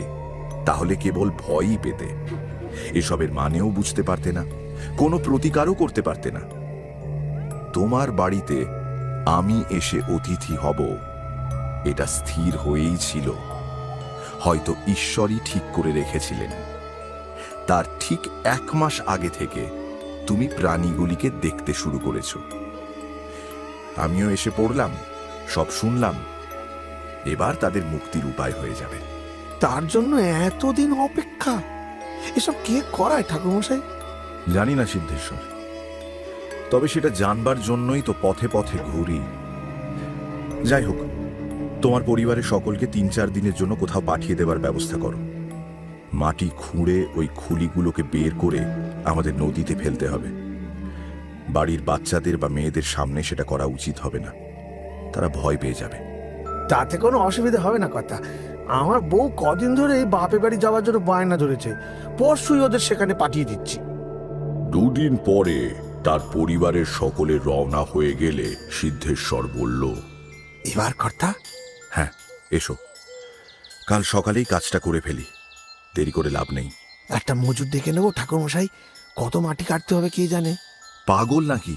তাহলে কেবল ভয়ই পেতে। এসবের মানেও বুঝতে পারতে না, কোনো প্রতিকারও করতে পারতে না। তোমার বাড়িতে আমি এসে অতিথি হব, এটা স্থির হয়েই ছিল। হয়তো ঈশ্বরই ঠিক করে রেখেছিলেন। তার ঠিক 1 মাস আগে থেকে তুমি প্রাণীগুলিকে দেখতে শুরু করেছ। আমিও এসে পড়লাম, সব শুনলাম। এবার তাদের মুক্তির উপায় হয়ে যাবে। তার জন্য এতদিন অপেক্ষা? এসব কে করায় ঠাকুরমশাই? জানি না সিদ্ধেশ্বর, তবে সেটা জানবার জন্যই তো পথে পথে ঘুরি। যাই হোক, তোমার পরিবারের সকলকে 3-4 দিনের জন্য কোথাও পাঠিয়ে দেবার ব্যবস্থা করো। মাটি খুঁড়ে ওই খুলিগুলোকে বের করে আমাদের নদীতে ফেলতে হবে। বাড়ির বাচ্চাদের বা মেয়েদের সামনে সেটা করা উচিত হবে না, তারা ভয় পেয়ে যাবে। তাতে কোনো অসুবিধা হবে না কথা। আমার বউ কদিন ধরে এই বাপের বাড়ি যাওয়ার জন্য বায়না ধরেছে। পরশুই ওদের সেখানে পাঠিয়ে দিচ্ছি। 2 দিন পরে তার পরিবারের সকলে রওনা হয়ে গেলে সিদ্ধেশ্বর বলল, এবার কর্তা? হ্যাঁ, এসো। কাল সকালেই কাজটা করে ফেলি, দেরি করে লাভ নেই। একটা মজুর ডেকে নেবো ঠাকুরমশাই। কত মাটি কাটতে হবে কে জানে। পাগল নাকি?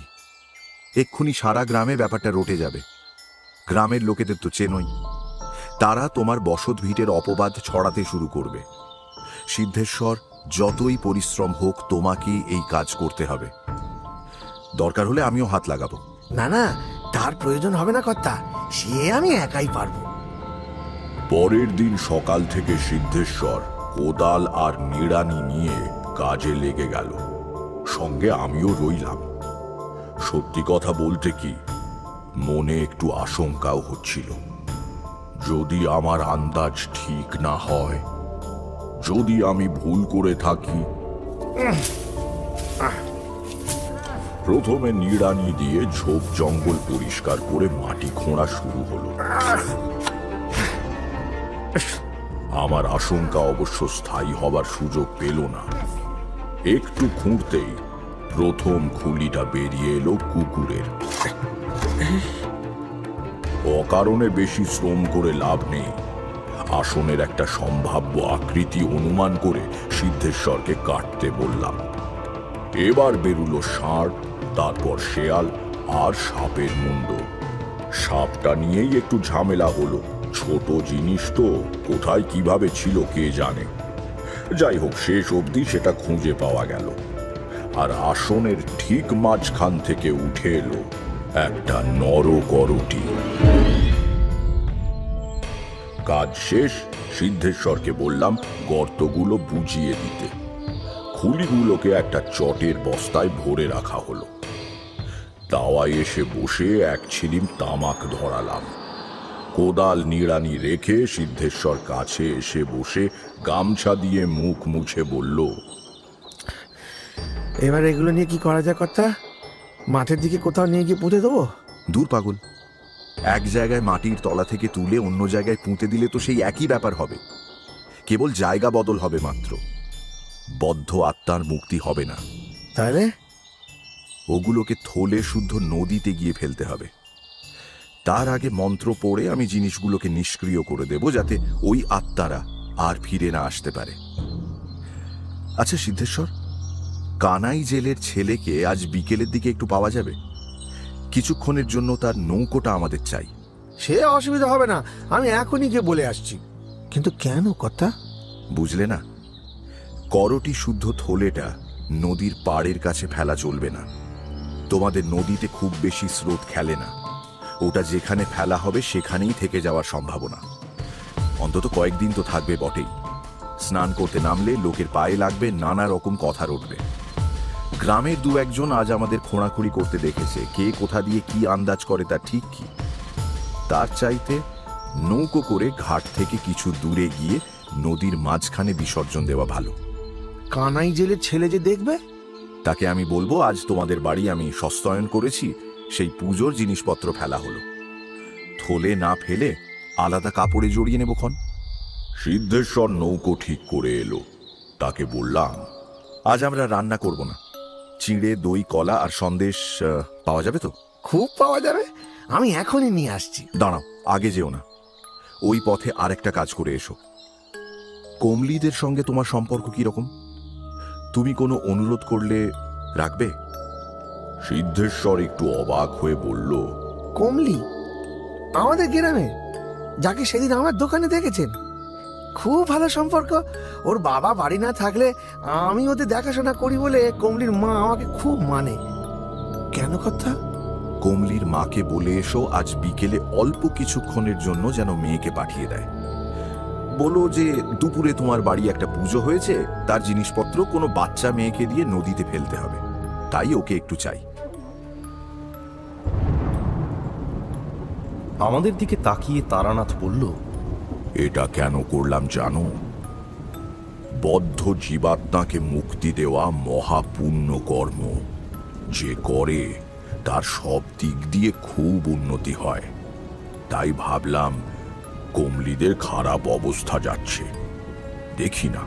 এক্ষুনি সারা গ্রামে ব্যাপারটা রটে যাবে। গ্রামের লোকেদের তো চেনই, তারা তোমার বসত ভিটের অপবাদ ছড়াতে শুরু করবে। সিদ্ধেশ্বর, যতই পরিশ্রম হোক তোমাকেই এই কাজ করতে হবে। দরকার হলে আমিও হাত লাগাবো। না না, তার প্রয়োজন হবে না কর্তা, সে আমি একাই পারবো। পরের দিন সকাল থেকে সিদ্ধেশ্বর কোদাল আর নিড়ানি নিয়ে কাজে লেগে গেল। সঙ্গে আমিও রইলাম। সত্যি কথা বলতে কি, মনে একটু আশঙ্কাও হচ্ছিল। যদি আমার আন্দাজ ঠিক না হয়, যদি আমি ভুল করে থাকি। প্রথমে নিড়ানি দিয়ে ঝোপ জঙ্গল পরিষ্কার করে মাটি খোঁড়া শুরু হলো। আমার আশঙ্কা অবশ্য স্থায়ী হবার সুযোগ পেল না। একটু খুঁড়তেই প্রথম খুলিটা বেরিয়ে এলো কুকুরের। অকারণে বেশি শ্রম করে লাভ নেই। আসনের একটা সম্ভাব্য আকৃতি অনুমান করে সিদ্ধেশ্বরকে কাটতে বললাম। এবার বেরুলো ষাঁড়, তারপর শেয়াল আর সাপের মুন্ড। সাপটা নিয়েই একটু ঝামেলা হলো। ছোট জিনিস তো, কোথায় কিভাবে ছিল কে জানে। যাই হোক, শেষ অবধি সেটা খুঁজে পাওয়া গেল। আর আসনের ঠিক মাঝখান থেকে উঠে এলো একটা নরকরটি। কাজ শেষ। সিদ্ধেশ্বরকে বললাম গর্তগুলো বুঝিয়ে দিতে। খুলিগুলোকে একটা চটের বস্তায় ভরে রাখা হলো। দাওয়ায় এসে বসে এক ছিলিম তামাক ধরালাম। কোদাল নিড়ানি রেখে সিদ্ধেশ্বর কাছে এসে বসে গামছা দিয়ে মুখ মুছে বলল, এবার এগুলো নিয়ে কি করা যায় কর্তা? মাঠের দিকে কোথাও নিয়ে গিয়ে পুঁতে দেবো? দূর পাগল, এক জায়গায় মাটির তলা থেকে তুলে অন্য জায়গায় পুঁতে দিলে তো সেই একই ব্যাপার হবে। কেবল জায়গা বদল হবে মাত্র, বদ্ধ আত্মার মুক্তি হবে না। তাহলে ওগুলোকে থলে শুদ্ধ নদীতে গিয়ে ফেলতে হবে। তার আগে মন্ত্র পড়ে আমি জিনিসগুলোকে নিষ্ক্রিয় করে দেব, যাতে ওই আত্মারা আর ফিরে না আসতে পারে। আচ্ছা সিদ্ধেশ্বর, কানাই জেলের ছেলেকে আজ বিকেলের দিকে একটু পাওয়া যাবে? কিছুক্ষণের জন্য তার নৌকোটা আমাদের চাই। সে অসুবিধা হবে না, আমি এখনই গিয়ে বলে আসছি। কিন্তু কেন কর্তা? বুঝলে না, করটি শুদ্ধ থলেটা নদীর পাড়ের কাছে ফেলা চলবে না। তোমাদের নদীতে খুব বেশি স্রোত খেলে না। ওটা যেখানে ফেলা হবে সেখানেই থেকে যাওয়ার সম্ভাবনা। অন্তত কয়েকদিন তো থাকবে বটেই। স্নান করতে নামলে লোকের পায়ে লাগবে, নানা রকম কথা রটবে। গ্রামের দু একজন আজ আমাদের খোঁড়াখুড়ি করতে দেখেছে। কে কোথা দিয়ে কি আন্দাজ করে তা ঠিক কি? তার চাইতে নৌকো করে ঘাট থেকে কিছু দূরে গিয়ে নদীর মাঝখানে বিসর্জন দেওয়া ভালো। কানাই জেলের ছেলে যে দেখবে, তাকে আমি বলবো আজ তোমাদের বাড়ি আমি সস্তায়ন করেছি, সেই পুজোর জিনিসপত্র ফেলা হলো। থলে না ফেলে আলাদা কাপড়ে জড়িয়ে নেব ক্ষণ। সিদ্ধেশ্বর নৌকো ঠিক করে এলো। তাকে বললাম, আজ আমরা রান্না করব না। চিঁড়ে, দই, কলা আর সন্দেশ পাওয়া যাবে তো? খুব পাওয়া যাবে, আমি এখনই নিয়ে আসছি। দাঁড়াও, আগে যেও না। ওই পথে আরেকটা কাজ করে এসো। কমলিদের সঙ্গে তোমার সম্পর্ক কি রকম? তুমি কোনো অনুরোধ করলে রাখবে? সিদ্ধেশ্বর একটু অবাক হয়ে বলল, কমলি আমাদের গ্রামে, যাকে সেদিন আমার দোকানে দেখেছেন? খুব ভালো সম্পর্ক। ওর বাবা বাড়ি না থাকলে আমি ওদের দেখাশোনা করি বলে কমলির মা আমাকে খুব মানে। কেন কথা? কমলির মাকে বলে এসো আজ বিকেলে অল্প কিছুক্ষণের জন্য যেন মেয়েকে পাঠিয়ে দেয়। বলো যে দুপুরে তোমার বাড়ি একটা পুজো হয়েছে, তার জিনিসপত্র কোনো বাচ্চা মেয়েকে দিয়ে নদীতে ফেলতে হবে, তাই ওকে একটু চাই। আমাদের দিকে তাকিয়ে তারানাথ বলল, এটা কেন করলাম জানো? বদ্ধ জীবাত্মাকে মুক্তি দেওয়া মহাপুণ্য কর্ম। যে করে তার সব দিক দিয়ে খুব উন্নতি হয়। তাই ভাবলাম কমলিদের খারাপ অবস্থা যাচ্ছে, দেখি না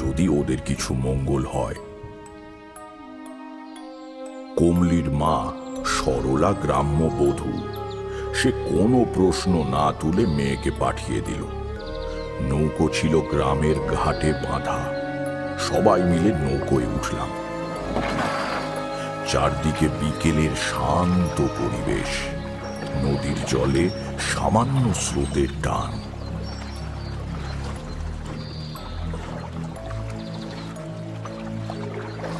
যদি ওদের কিছু মঙ্গল হয়। কমলির মা সরলা গ্রাম্য বধূ। সে কোনো প্রশ্ন না তুলে মেয়েকে পাঠিয়ে দিল। নৌকো ছিল গ্রামের ঘাটে বাঁধা। সবাই মিলে নৌকোয় উঠলাম। চারদিকে বিকেলের শান্ত পরিবেশ, নদীর জলে সামান্য স্রোতের টান।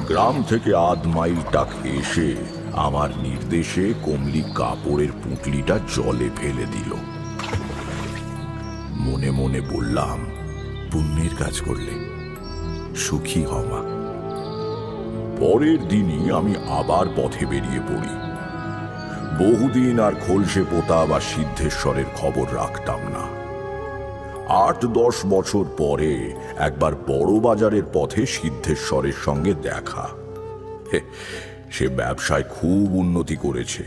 গ্রাম থেকে আধ মাইল টাক এসে আমার নির্দেশে কমলি কাপড়ের পুঁটলিটা জলে ফেলে দিল। মনে মনে বললাম, পুণ্যের কাজ করলে সুখী হও মা। পরের দিনই আমি আবার পথে বেরিয়ে পড়ি। বহুদিন আর খোলসে পোতা বা সিদ্ধেশ্বরের খবর রাখতাম না। 8-10 বছর পরে একবার বড় বাজারের পথে সিদ্ধেশ্বরের সঙ্গে দেখা। সে ব্যবসায় খুব উন্নতি করেছে,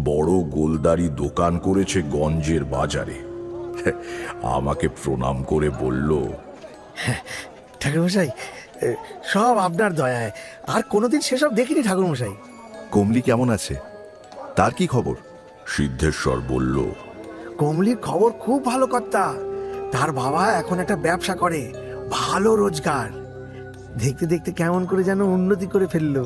বড় গোলদারি দোকান করেছে গঞ্জের বাজারে। আমাকে প্রণাম করে বলল, ঠাকুরমশাই, সব আপনার দয়ায়। আর কোনোদিন সেসব দেখিনি ঠাকুরমশাই। কমলি কেমন আছে? তার কি খবর? সিদ্ধেশ্বর বলল, কমলির খবর খুব ভালো কর্তা। তার বাবা এখন একটা ব্যবসা করে, ভালো রোজগার। দেখতে দেখতে কেমন করে যেন উন্নতি করে ফেললো।